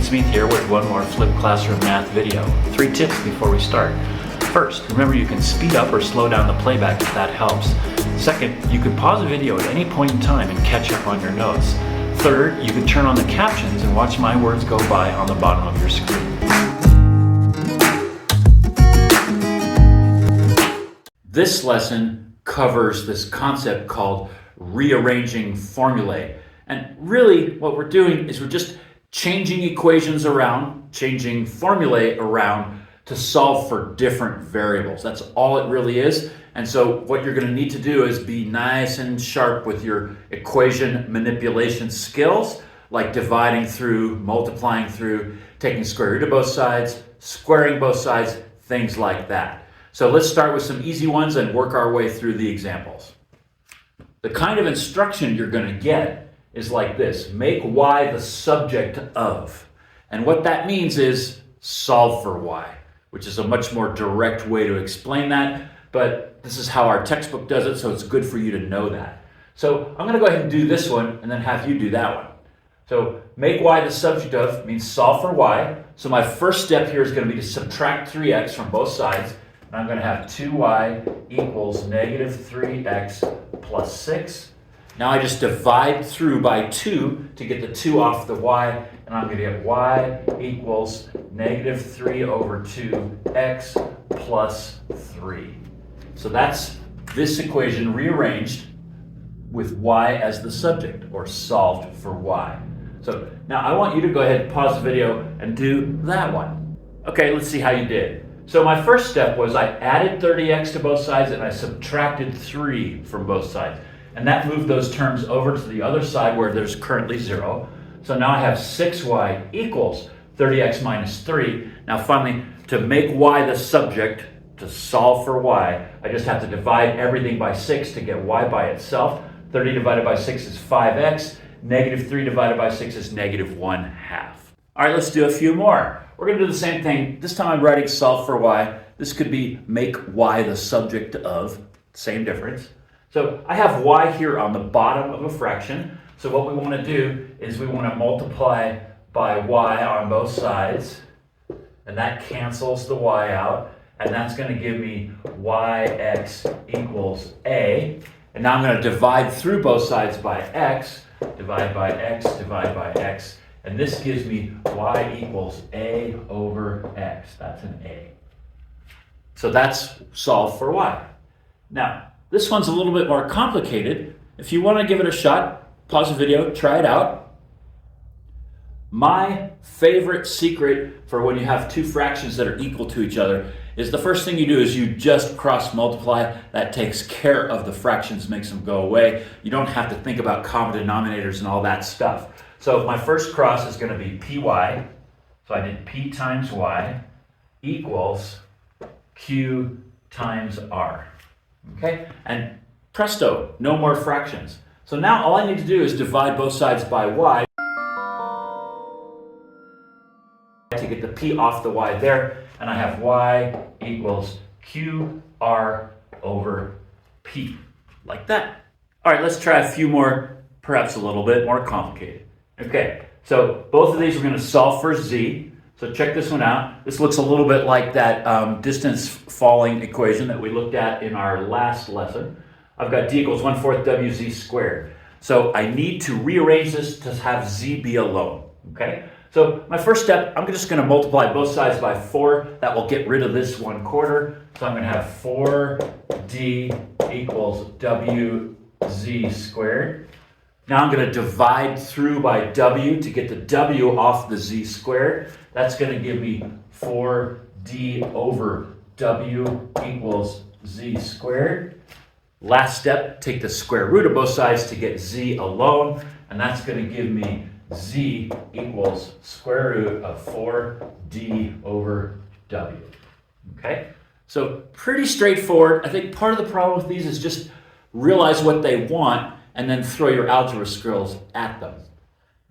Smith here with one more flipped classroom math video. 3 tips before we start. First, remember you can speed up or slow down the playback if that helps. Second, you can pause a video at any point in time and catch up on your notes. Third, you can turn on the captions and watch my words go by on the bottom of your screen. This lesson covers this concept called rearranging formulae. And really what we're doing is we're just changing equations around, changing formulae around to solve for different variables. That's all it really is. And so what you're going to need to do is be nice and sharp with your equation manipulation skills, like dividing through, multiplying through, taking square root of both sides, squaring both sides, things like that. So let's start with some easy ones and work our way through the examples. The kind of instruction you're going to get is like this: make y the subject of. And what that means is solve for y, which is a much more direct way to explain that, but this is how our textbook does it, so it's good for you to know that. So I'm going to go ahead and do this one and then have you do that one. So make y the subject of means solve for y. So my first step here is going to be to subtract 3x from both sides. And I'm going to have 2y equals negative 3x plus 6. Now I just divide through by 2 to get the 2 off the y, and I'm going to get y equals negative 3 over 2x plus 3. So that's this equation rearranged with y as the subject, or solved for y. So now I want you to go ahead and pause the video and do that one. Okay, let's see how you did. So my first step was I added 30x to both sides and I subtracted 3 from both sides. And that moved those terms over to the other side where there's currently 0. So now I have 6y equals 30x minus 3. Now finally, to make y the subject, to solve for y, I just have to divide everything by 6 to get y by itself. 30 divided by 6 is 5x. Negative 3 divided by 6 is negative 1/2. All right, let's do a few more. We're going to do the same thing. This time I'm writing solve for y. This could be make y the subject of. Same difference. So I have y here on the bottom of a fraction. So what we want to do is we want to multiply by y on both sides. And that cancels the y out. And that's going to give me yx equals a. And now I'm going to divide through both sides by x. Divide by x, divide by x. And this gives me y equals a over x. That's an a. So that's solve for y. Now, this one's a little bit more complicated. If you want to give it a shot, pause the video, try it out. My favorite secret for when you have two fractions that are equal to each other is the first thing you do is you just cross multiply. That takes care of the fractions, makes them go away. You don't have to think about common denominators and all that stuff. So my first cross is going to be py. So I did p times y equals q times r. Okay, and presto, no more fractions. So now all I need to do is divide both sides by y to get the p off the y there, and I have y equals qr over p, like that. All right, let's try a few more, perhaps a little bit more complicated. Okay, so both of these we're going to solve for z. So check this one out. This looks a little bit like that distance falling equation that we looked at in our last lesson. I've got d equals 1/4 wz squared. So I need to rearrange this to have z be alone. Okay? So my first step, I'm just going to multiply both sides by 4. That will get rid of this 1/4. So I'm going to have 4d equals wz squared. Now I'm going to divide through by w to get the w off the z squared. That's going to give me 4d over w equals z squared. Last step, take the square root of both sides to get z alone. And that's going to give me z equals square root of 4d over w. Okay? So pretty straightforward. I think part of the problem with these is just realize what they want and then throw your algebra skills at them.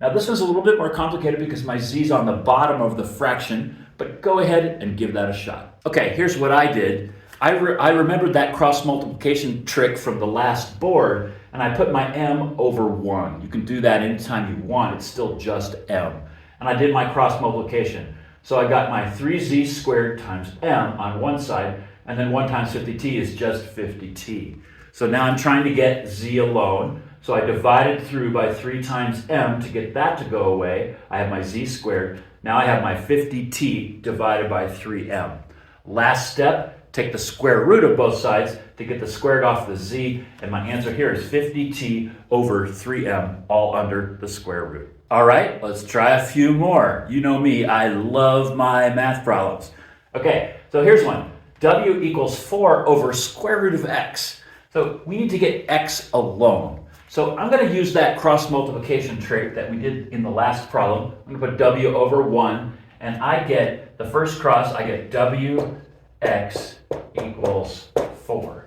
Now this one's a little bit more complicated because my z's on the bottom of the fraction, but go ahead and give that a shot. Okay, here's what I did. I remembered that cross multiplication trick from the last board, and I put my m over 1. You can do that anytime you want. It's still just m. And I did my cross multiplication. So I got my 3z squared times m on one side, and then 1 times 50t is just 50t. So now I'm trying to get z alone. So I divided through by 3 times m to get that to go away. I have my z squared. Now I have my 50t divided by 3m. Last step, take the square root of both sides to get the squared off the z, and my answer here is 50t over 3m, all under the square root. All right, let's try a few more. You know me, I love my math problems. Okay, so here's one. W equals 4 over square root of x. So we need to get x alone. So I'm going to use that cross multiplication trick that we did in the last problem. I'm going to put w over 1, and I get, the first cross, I get wx equals 4.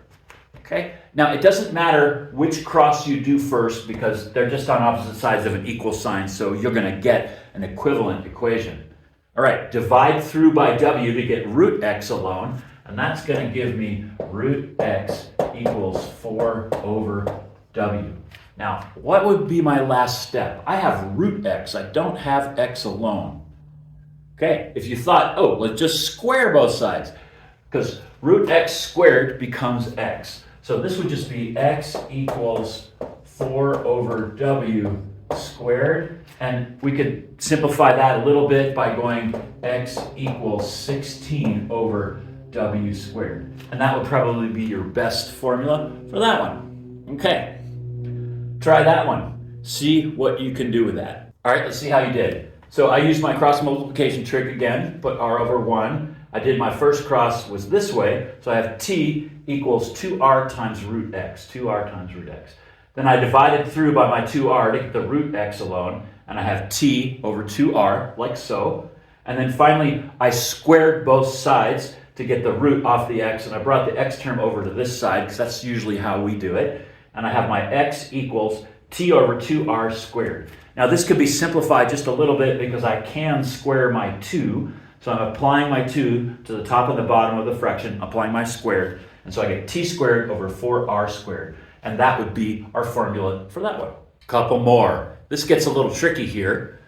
Okay? Now, it doesn't matter which cross you do first because they're just on opposite sides of an equal sign, so you're going to get an equivalent equation. All right, divide through by w to get root x alone, and that's going to give me root x equals 4 over w. Now, what would be my last step? I have root x. I don't have x alone. Okay, if you thought, oh, let's just square both sides, because root x squared becomes x. So this would just be x equals 4 over w squared. And we could simplify that a little bit by going x equals 16 over w squared. And that would probably be your best formula for that one. Okay. Try that one. See what you can do with that. All right, let's see how you did. So I used my cross multiplication trick again, put r over 1. I did my first cross was this way, so I have t equals 2r times root x, 2r times root x. Then I divided through by my 2r to get the root x alone, and I have t over 2r, like so. And then finally, I squared both sides to get the root off the x, and I brought the x term over to this side, because that's usually how we do it. And I have my x equals t over 2r squared. Now this could be simplified just a little bit because I can square my 2. So I'm applying my 2 to the top and the bottom of the fraction, applying my squared. And so I get t squared over 4r squared. And that would be our formula for that one. Couple more. This gets a little tricky here.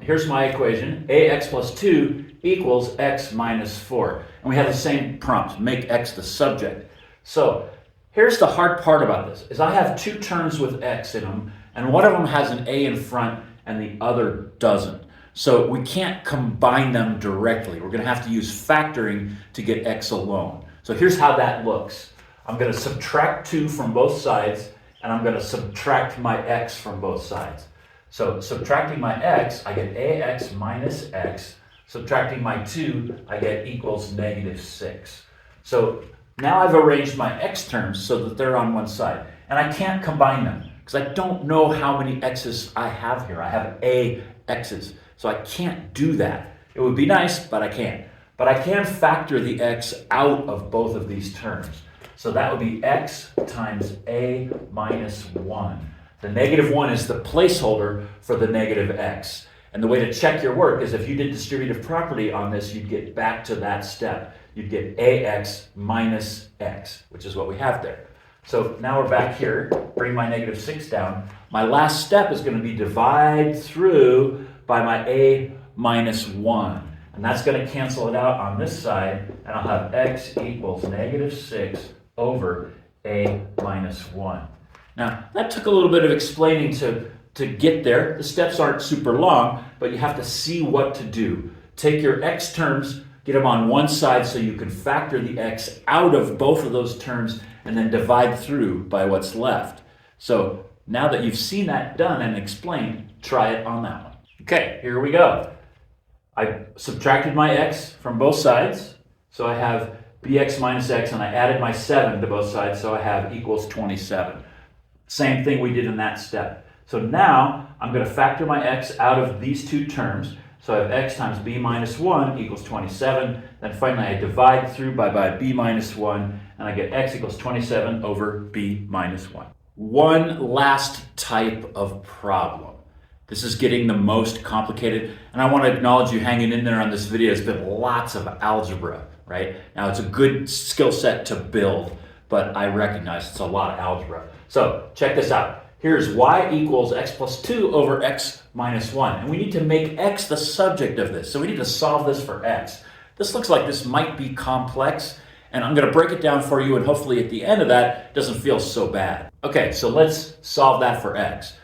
Here's my equation. ax plus 2 equals x minus 4. And we have the same prompt, make x the subject. So here's the hard part about this, is I have 2 terms with x in them, and one of them has an a in front and the other doesn't. So we can't combine them directly. We're going to have to use factoring to get x alone. So here's how that looks. I'm going to subtract 2 from both sides, and I'm going to subtract my x from both sides. So subtracting my x, I get ax minus x. Subtracting my 2, I get equals negative 6. So now I've arranged my x terms so that they're on one side. And I can't combine them because I don't know how many x's I have here. I have a x's. So I can't do that. It would be nice, but I can't. But I can factor the x out of both of these terms. So that would be x times a minus 1. The negative 1 is the placeholder for the negative x. And the way to check your work is if you did distributive property on this, you'd get back to that step. You'd get ax minus x, which is what we have there. So now we're back here, bring my negative 6 down. My last step is going to be divide through by my a minus 1. And that's going to cancel it out on this side, and I'll have x equals negative 6 over a minus 1. Now, that took a little bit of explaining to get there. The steps aren't super long, but you have to see what to do. Take your x terms, get them on one side so you can factor the x out of both of those terms and then divide through by what's left. So now that you've seen that done and explained, try it on that one. Okay, here we go. I subtracted my x from both sides, so I have bx minus x, and I added my 7 to both sides, so I have equals 27. Same thing we did in that step. So now I'm going to factor my x out of these 2 terms. So I have x times b minus 1 equals 27. Then finally I divide through by b minus 1, and I get x equals 27 over b minus 1. One last type of problem. This is getting the most complicated, and I want to acknowledge you hanging in there on this video. It's been lots of algebra, right? Now it's a good skill set to build, but I recognize it's a lot of algebra. So check this out. Here's y equals x plus 2 over x minus 1. And we need to make x the subject of this. So we need to solve this for x. This looks like this might be complex, and I'm going to break it down for you, and hopefully at the end of that, it doesn't feel so bad. Okay, so let's solve that for x.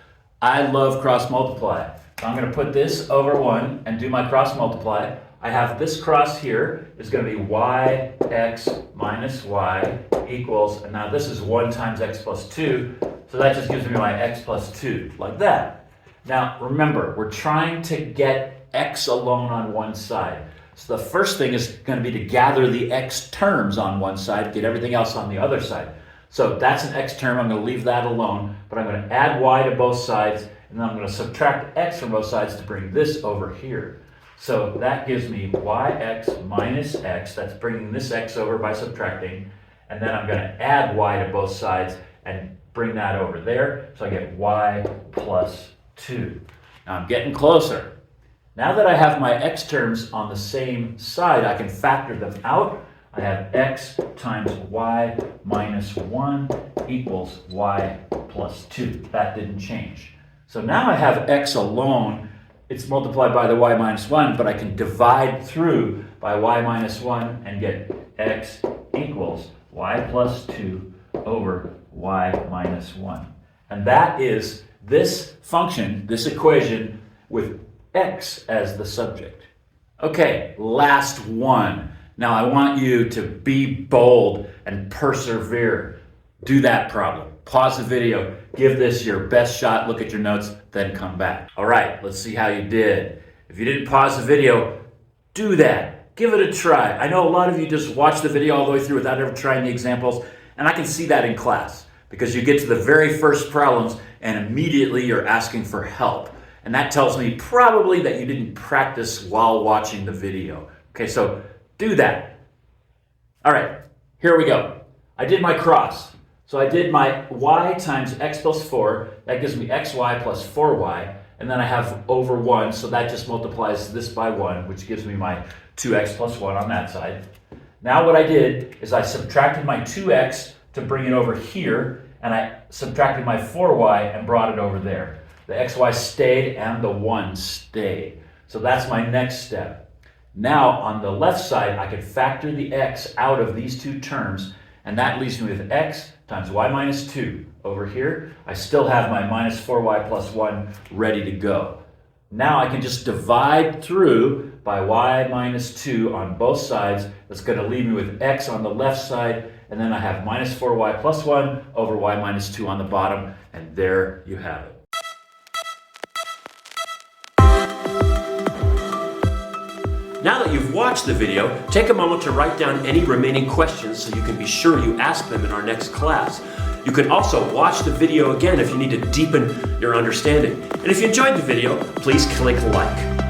I love cross multiply. So I'm going to put this over 1 and do my cross multiply. I have this cross here is going to be yx minus y equals, and now this is 1 times x plus 2, so that just gives me my x plus 2, like that. Now remember, we're trying to get x alone on one side. So the first thing is going to be to gather the x terms on one side, get everything else on the other side. So that's an x term, I'm going to leave that alone, but I'm going to add y to both sides, and then I'm going to subtract x from both sides to bring this over here. So that gives me yx minus x, that's bringing this x over by subtracting, and then I'm going to add y to both sides and bring that over there, so I get y plus 2. Now I'm getting closer. Now that I have my x terms on the same side, I can factor them out. I have x times y minus 1 equals y plus 2. That didn't change. So now I have x alone. It's multiplied by the y minus 1, but I can divide through by y minus 1 and get x equals y plus 2 over y minus 1. And that is this function, this equation, with x as the subject. Okay, last one. Now I want you to be bold and persevere. Do that problem. Pause the video, give this your best shot, look at your notes, then come back. All right, let's see how you did. If you didn't pause the video, do that. Give it a try. I know a lot of you just watch the video all the way through without ever trying the examples, and I can see that in class because you get to the very first problems and immediately you're asking for help. And that tells me probably that you didn't practice while watching the video. Okay, so do that. All right, here we go. I did my cross. So I did my y times x plus 4. That gives me xy plus 4y. And then I have over 1, so that just multiplies this by 1, which gives me my 2x plus 1 on that side. Now what I did is I subtracted my 2x to bring it over here, and I subtracted my 4y and brought it over there. The xy stayed and the 1 stayed. So that's my next step. Now on the left side, I can factor the x out of these two terms, and that leaves me with x times y minus 2. Over here, I still have my minus 4y plus 1 ready to go. Now I can just divide through by y minus 2 on both sides. That's going to leave me with x on the left side, and then I have minus 4y plus 1 over y minus 2 on the bottom, and there you have it. Now that you've watched the video, take a moment to write down any remaining questions so you can be sure you ask them in our next class. You can also watch the video again if you need to deepen your understanding. And if you enjoyed the video, please click like.